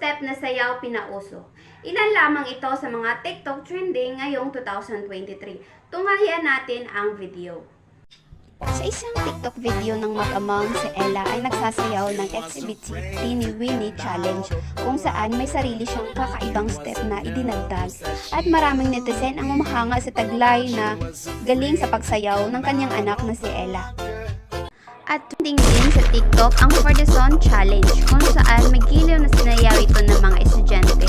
step na sayaw pinauso. Ilan lamang ito sa mga TikTok trending ngayong 2023. Tunghayan natin ang video. Sa isang TikTok video ng mag-amang si Ella ay nagsasayaw ng LGBT Teeny Weeny Challenge kung saan may sarili siyang kakaibang step na idinagdag at maraming netizen ang humahanga sa taglay na galing sa pagsayaw ng kanyang anak na si Ella. At trending din sa TikTok ang For the Sun Challenge kung saan may giliw na sinayaw ito ng mga estudyante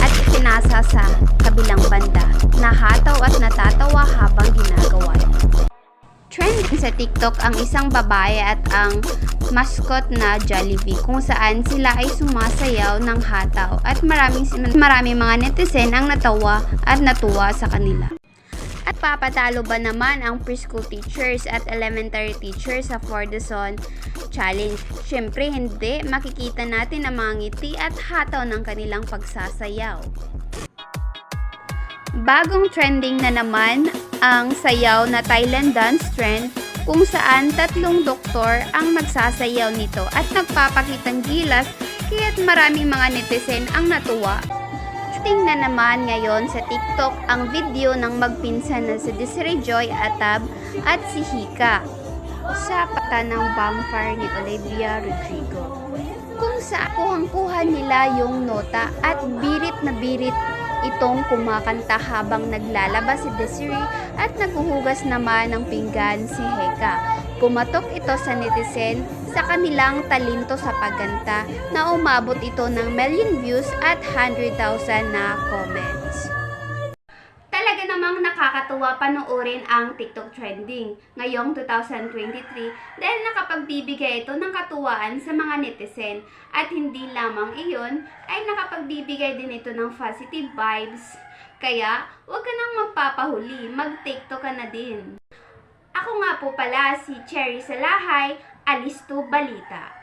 at ipinasa sa kabilang banda, nahataw at natatawa habang ginagawa. Trending sa TikTok ang isang babae at ang mascot na Jollibee kung saan sila ay sumasayaw ng hataw at maraming mga netizen ang natawa at natuwa sa kanila. At papatalo ba naman ang preschool teachers at elementary teachers sa For the Sun Challenge? Syempre hindi, makikita natin ang mga ngiti at hataw ng kanilang pagsasayaw. Bagong trending na naman ang sayaw na Thailand dance trend kung saan 3 doktor ang magsasayaw nito at nagpapakitang gilas kaya't maraming mga netizen ang natuwa. Tingnan naman ngayon sa TikTok ang video ng magpinsan na si Desiree Joy Atab at si Hika sa pata ng bonfire ni Olivia Rodrigo kung saan kuhang-kuha nila yung nota at birit na birit itong kumakanta habang naglalaba si Desiree at naghuhugas naman ng pinggan si Heka. Pumatok ito sa netizen sa kanilang talento sa pagganta na umabot ito ng million views at 100,000 na comments. Talaga namang nakakatuwa panoorin ang TikTok trending ngayong 2023 dahil nakapagbibigay ito ng katuwaan sa mga netizen at hindi lamang iyon ay nakapagbibigay din ito ng positive vibes. Kaya huwag ka nang magpapahuli, mag-TikTok ka na din. Ako nga po pala si Cherry Salahay, Alisto Balita.